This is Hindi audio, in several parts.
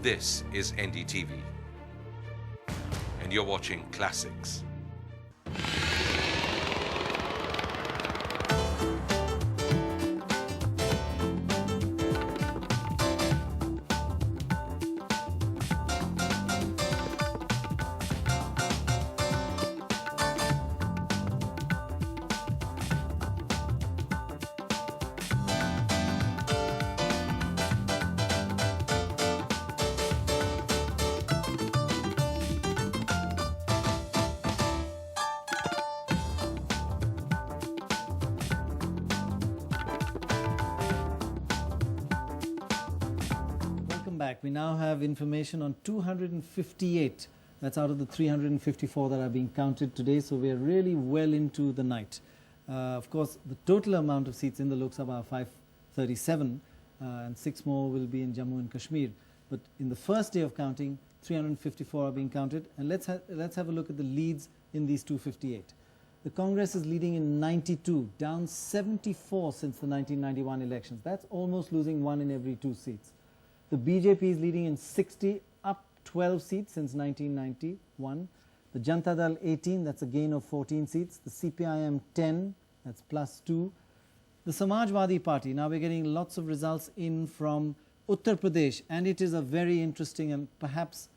This is NDTV, and you're watching Classics. Back. We now have information on 258. That's out of the 354 that are being counted today. So we are really well into the night. Of course, the total amount of seats in the Lok Sabha are 537, and 6 more will be in Jammu and Kashmir. But in the first day of counting, 354 are being counted. And let's have a look at the leads in these 258. The Congress is leading in 92, down 74 since the 1991 elections. That's almost losing 1 in every 2 seats. The BJP is leading in 60, up 12 seats since 1991. The Janata Dal 18, that's a gain of 14 seats. The CPIM 10, that's plus 2. The Samajwadi Party, now we're getting lots of results in from Uttar Pradesh, and it is a very interesting and perhaps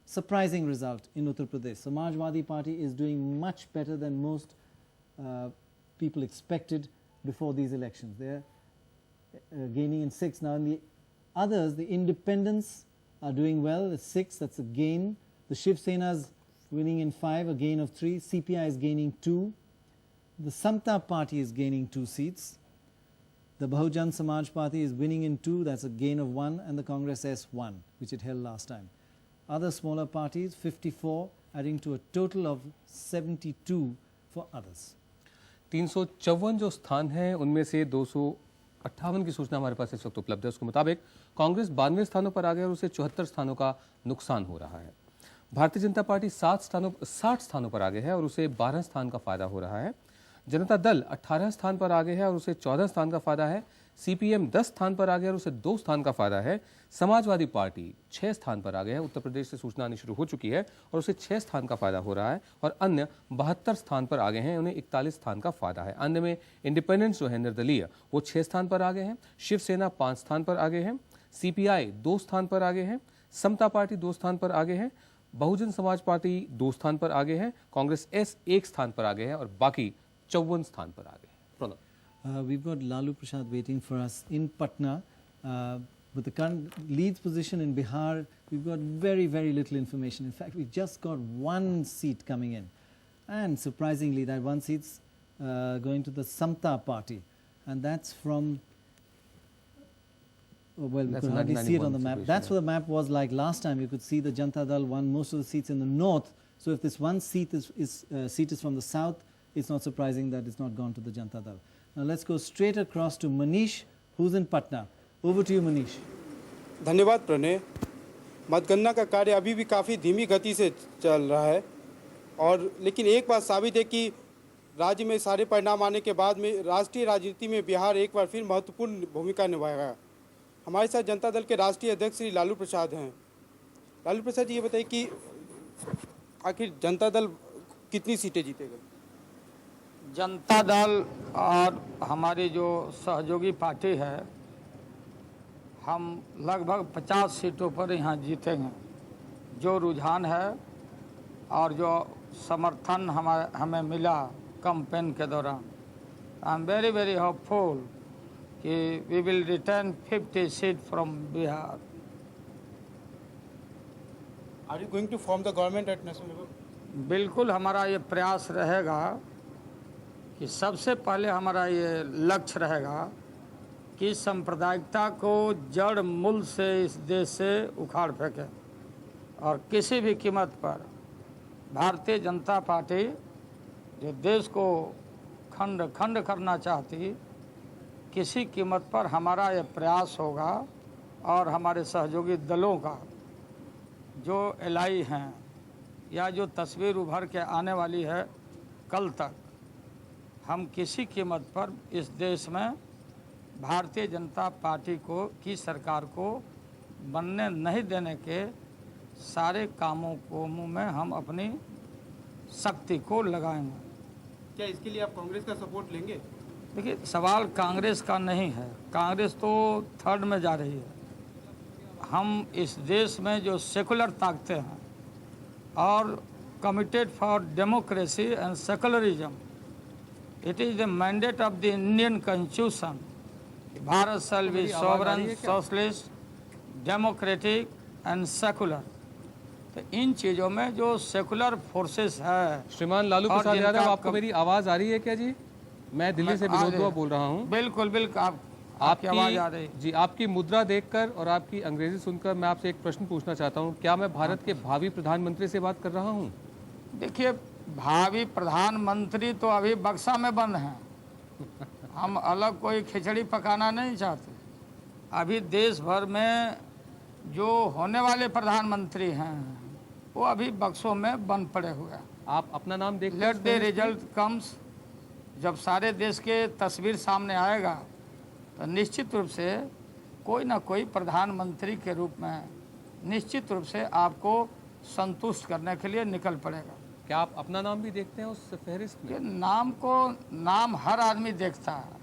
surprising result in Uttar Pradesh. Samajwadi Party is doing much better than most people expected before these elections. They're gaining in 6. Now in the others, the independents are doing well, 6, that's a gain. The Shiv Sena is winning in 5, a gain of 3. CPI is gaining 2. The Samta Party is gaining 2 seats. The Bahujan Samaj Party is winning in 2, that's a gain of 1, and the Congress S1, which it held last time. Other smaller parties, 54, adding to a total of 72 for others. 354 जो स्थान हैं उनमें से 258 की सूचना हमारे पास इस वक्त उपलब्ध है। उसके मुताबिक कांग्रेस 92 स्थानों पर आ गया और उसे 74 स्थानों का नुकसान हो रहा है। भारतीय जनता पार्टी 60 स्थानों पर आगे है और उसे 12 स्थान का फायदा हो रहा है। जनता दल 18 स्थान पर आगे है और उसे 14 स्थान का फायदा है। सीपीएम 10 स्थान पर आ गया और उसे 2 स्थान का फायदा है। समाजवादी पार्टी 6 स्थान पर आ गया है। उत्तर प्रदेश से सूचना आनी शुरू हो चुकी है और उसे 6 स्थान का फायदा हो रहा है और अन्य 72 स्थान पर आगे हैं, उन्हें 41 स्थान का फायदा है। अन्य में इंडिपेंडेंस जो है निर्दलीय वो 6 स्थान पर आगे हैं। शिवसेना 5 स्थान पर आगे है। सीपीआई 2 स्थान पर आगे है। समता पार्टी 2 स्थान पर आगे है। बहुजन समाज पार्टी 2 स्थान पर आगे है। कांग्रेस एस 1 स्थान पर आगे है और बाकी 54 स्थान पर आगे है। Pranav, we've got Lalu Prasad waiting for us in Patna. With the current leads position in Bihar, we've got very, very little information. In fact, we just got 1 seat coming in. And surprisingly, that 1 seat's going to the Samta Party. And that's from, well, we could hardly see it on the map. That's what the map was like last time. You could see the Janata Dal won most of the seats in the north. So if this 1 seat is from the south, it's not surprising that it's not gone to the Janata Dal. Now let's go straight across to Manish, who's in Patna. Over to you, Manish. धन्यवाद प्रणय। मतगणना का कार्य अभी भी काफ़ी धीमी गति से चल रहा है और लेकिन एक बात साबित है कि राज्य में सारे परिणाम आने के बाद में राष्ट्रीय राजनीति में बिहार एक बार फिर महत्वपूर्ण भूमिका निभाएगा। हमारे साथ जनता दल के राष्ट्रीय अध्यक्ष श्री लालू प्रसाद हैं। लालू प्रसाद जी, ये बताइए कि आखिर जनता दल कितनी सीटें जीतेगा? जनता दल और हमारी जो सहयोगी पार्टी है, हम लगभग 50 सीटों पर यहाँ जीतेंगे। जो रुझान है और जो समर्थन हमें मिला कैंपेन के दौरान, I am very very hopeful कि we will return 50 seat from Bihar. Are you going to form the government at national level? बिल्कुल, हमारा ये प्रयास रहेगा कि सबसे पहले हमारा ये लक्ष्य रहेगा कि सांप्रदायिकता को जड़ मूल से इस देश से उखाड़ फेंके और किसी भी कीमत पर भारतीय जनता पार्टी जो देश को खंड खंड करना चाहती, किसी कीमत पर हमारा ये प्रयास होगा और हमारे सहयोगी दलों का जो एलआई हैं या जो तस्वीर उभर के आने वाली है कल तक, हम किसी कीमत पर इस देश में भारतीय जनता पार्टी की सरकार को बनने नहीं देने के सारे कामों को में हम अपनी शक्ति को लगाएंगे। क्या इसके लिए आप कांग्रेस का सपोर्ट लेंगे? देखिए, सवाल कांग्रेस का नहीं है, कांग्रेस तो थर्ड में जा रही है। हम इस देश में जो सेकुलर ताकतें हैं और committed for democracy and secularism, it is the mandate of the Indian constitution, Bharat shall be sovereign, socialist, democratic and secular. तो इन चीज़ों में जो सेकुलर फोर्सेस है। श्रीमान लालू और प्रसाद जिनका यादव, आपको मेरी आवाज़ आ रही है क्या जी? मैं दिल्ली से विनोद दुआ बोल रहा हूँ। बिल्कुल बिल्कुल, आपकी आवाज़ आ रही है जी। आपकी मुद्रा देखकर और आपकी अंग्रेजी सुनकर मैं आपसे एक प्रश्न पूछना चाहता हूँ, क्या मैं भारत के भावी प्रधानमंत्री से बात कर रहा हूँ? देखिए, भावी प्रधानमंत्री तो अभी बक्सा में बंद हैं। हम अलग कोई खिचड़ी पकाना नहीं चाहते। अभी देश भर में जो होने वाले प्रधानमंत्री हैं वो अभी बक्सों में बंद पड़े हुए हैं। आप अपना नाम देख लेट द रिजल्ट कम्स, जब सारे देश के तस्वीर सामने आएगा तो निश्चित रूप से कोई ना कोई प्रधानमंत्री के रूप में निश्चित रूप से आपको संतुष्ट करने के लिए निकल पड़ेगा। क्या आप अपना नाम भी देखते हैं उस फहरिस्त में? ये नाम हर आदमी देखता है।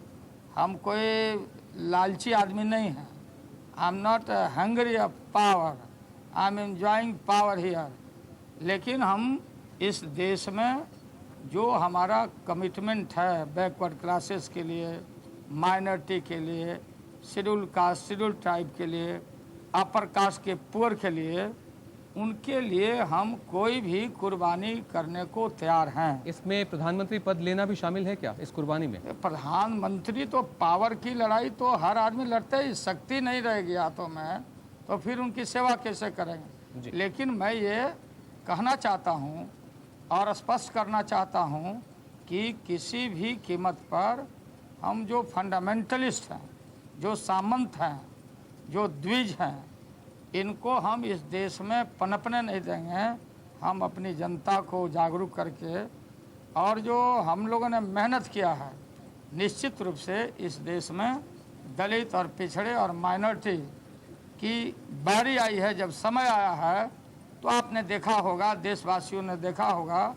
हम कोई लालची आदमी नहीं है। I am not hungry of power, I am enjoying power here. लेकिन हम इस देश में जो हमारा कमिटमेंट है बैकवर्ड क्लासेस के लिए, माइनॉरिटी के लिए, शेड्यूल कास्ट, शेड्यूल ट्राइब के लिए, अपर कास्ट के पुअर के लिए, उनके लिए हम कोई भी कुर्बानी करने को तैयार हैं। इसमें प्रधानमंत्री पद लेना भी शामिल है क्या इस कुर्बानी में? प्रधानमंत्री तो पावर की लड़ाई तो हर आदमी लड़ता है। शक्ति नहीं रहेगी हाथों में तो फिर उनकी सेवा कैसे करेंगे? लेकिन मैं ये कहना चाहता हूँ और स्पष्ट करना चाहता हूँ कि किसी भी कीमत पर हम जो फंडामेंटलिस्ट हैं, जो सामंत हैं, जो द्विज हैं, इनको हम इस देश में पनपने नहीं देंगे। हम अपनी जनता को जागरूक करके और जो हम लोगों ने मेहनत किया है, निश्चित रूप से इस देश में दलित और पिछड़े और माइनॉरिटी की बारी आई है। जब समय आया है तो आपने देखा होगा, देशवासियों ने देखा होगा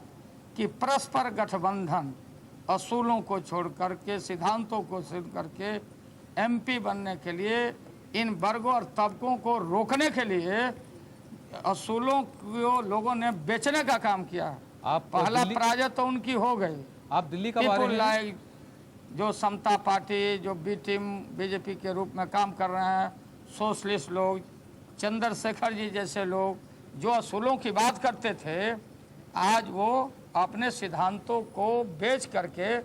कि परस्पर गठबंधन, असूलों को छोड़ करके, सिद्धांतों को छोड़ करके एमपी बनने के लिए इन वर्गों और तबकों को रोकने के लिए असूलों को लोगों ने बेचने का काम किया। आप पहला पराजय तो उनकी हो गई। आप दिल्ली कब आ रहे हैं? जो समता पार्टी, जो बी टीम बीजेपी के रूप में काम कर रहे हैं, सोशलिस्ट लोग, चंद्रशेखर जी जैसे लोग जो असूलों की बात करते थे, आज वो अपने सिद्धांतों को बेच करके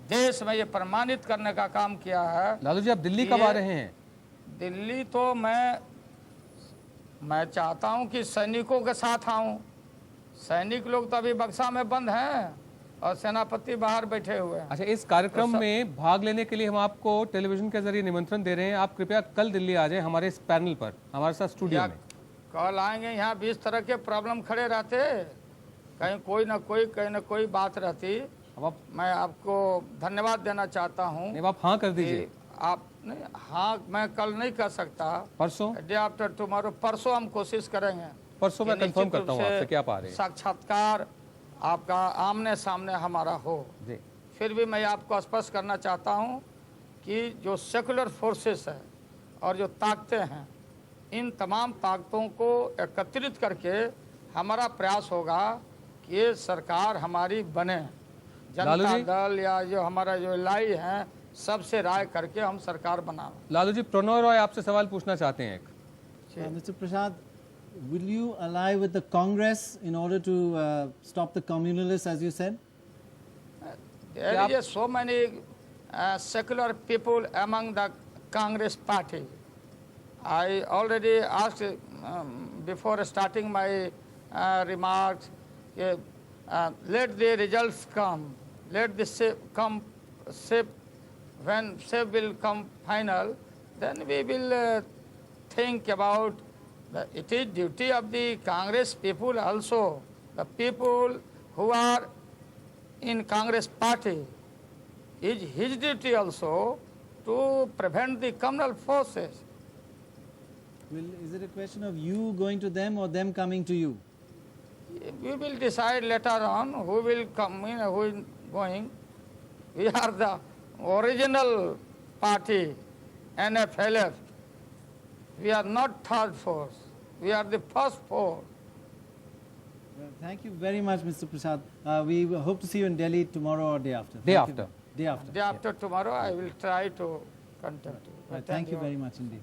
देश में ये प्रमाणित करने का काम किया है। लालू जी, आप दिल्ली कब आ रहे हैं? दिल्ली तो मैं चाहता हूं कि सैनिकों के साथ आऊं। सैनिक लोग तो अभी बक्सा में बंद हैं और सेनापति बाहर बैठे हुए हैं। अच्छा, इस कार्यक्रम में भाग लेने के लिए हम आपको टेलीविजन के जरिए निमंत्रण दे रहे हैं। आप कृपया कल दिल्ली आ जाएं हमारे इस पैनल पर, हमारे साथ स्टूडियो में। कल आएंगे। यहाँ 20 तरह के प्रॉब्लम खड़े रहते, कहीं कोई ना कोई बात रहती। अब मैं आपको धन्यवाद देना चाहता हूँ। आप हाँ कर दीजिए। आप नहीं, हाँ मैं कल नहीं कर सकता, परसों, डे आफ्टर टुमारो, परसों हम कोशिश करेंगे। परसों मैं कंफर्म करता हूँ आपसे क्या पा रहे हैं। साक्षात्कार आपका आमने सामने हमारा हो। जी। फिर भी मैं आपको स्पष्ट करना चाहता हूँ कि जो सेकुलर फोर्सेस है और जो ताकतें हैं, इन तमाम ताकतों को एकत्रित करके हमारा प्रयास होगा कि ये सरकार हमारी बने। जनता दल या जो हमारा जो लाई है, सबसे राय करके हम सरकार बनाएं। लालू जी, प्रणव रॉय आपसे सवाल पूछना चाहते हैं। Mr. Prasad, will you ally with the Congress in order to stop the communalists, as you said? There is so many secular people among the Congress party. I already asked before starting my remarks, let the results come. Let the shape when shape will come final, then we will think about it is duty of the Congress people also, the people who are in Congress party, is his duty also to prevent the communal forces. Is it a question of you going to them or them coming to you? We will decide later on who will come in, who is going. We are the original party, NFLF. We are not third force. We are the first force. Well, thank you very much, Mr. Prasad. We hope to see you in Delhi tomorrow or day after. Day Thank you. after. Day after. Day after tomorrow, I will try to contact you. Right, thank you very much indeed.